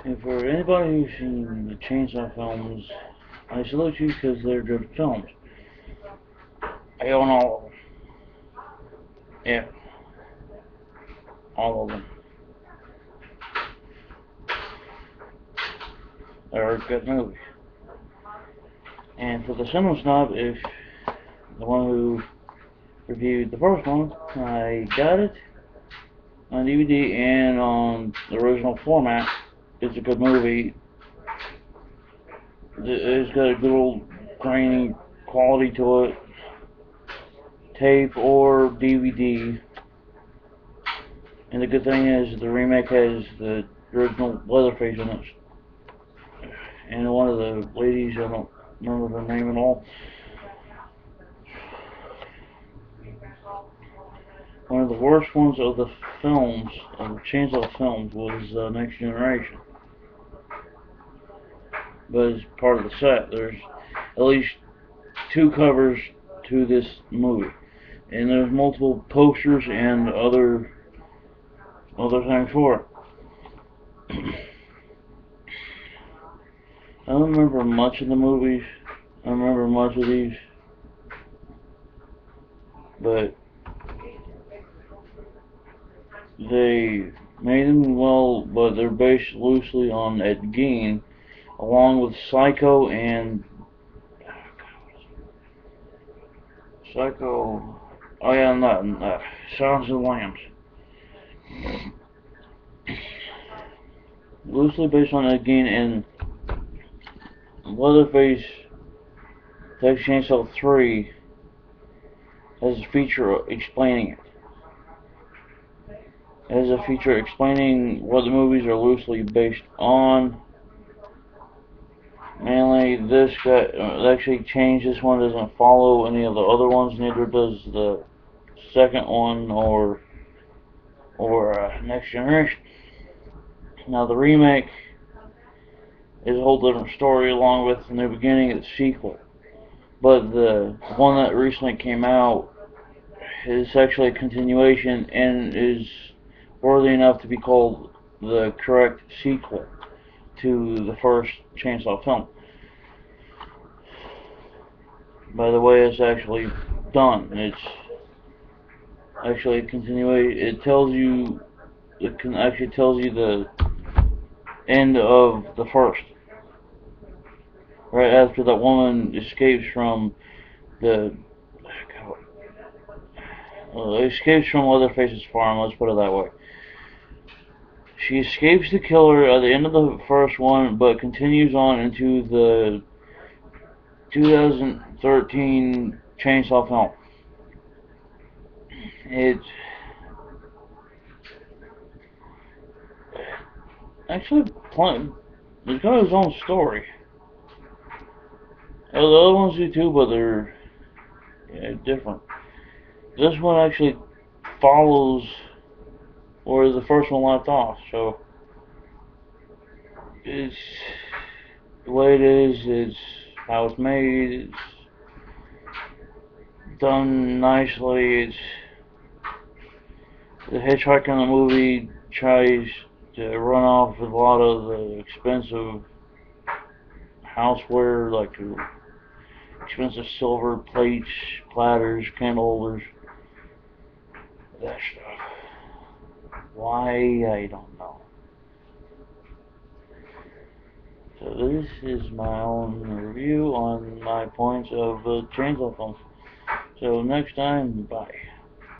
And for anybody who's seen the Chainsaw films, I salute you because they're good films. I own all of them. Yeah, all of them. They're a good movie. And for the Cinema Snob, if the one who reviewed the first one, I got it on DVD and on the original format. It's a good movie. It's got a good old grainy quality to it. Tape or DVD. And the good thing is the remake has the original Leatherface in it. And one of the ladies, I don't remember her name at all. One of the worst ones of the films, of the Chainsaw films, was Next Generation. But as part of the set, there's at least 2 covers to this movie. And there's multiple posters and other things for it. I don't remember much of the movies. I don't remember much of these. But they made them well, but they're based loosely on Ed Gein, along with Psycho and Psycho. Oh yeah, not Silence of the Lambs. Loosely based on Ed Gein, and Leatherface Texas Chainsaw 3 has a feature explaining it. It has a feature explaining what the movies are loosely based on. Mainly, this guy actually changed. This one doesn't follow any of the other ones. Neither does the second one or Next Generation. Now the remake is a whole different story, along with the new beginning of the sequel. But the one that recently came out is actually a continuation and is worthy enough to be called the correct sequel to the first Chainsaw film. By the way, it's actually done. It's actually a continuation. It actually tells you the end of the first. Right after that woman escapes from Leatherface's farm, let's put it that way. She escapes the killer at the end of the first one, but continues on into the 2013 Chainsaw film. It's actually it's got its own story. The other ones do too, but they're different. This one actually follows where the first one left off, so it's the way it is, it's how it's made, it's done nicely. It's the hitchhiker in the movie tries to run off with a lot of the expensive houseware, like expensive silver plates, platters, candle holders, that stuff. Why, I don't know. So this is my own review on my points of the Chainsaw films. So next time, bye.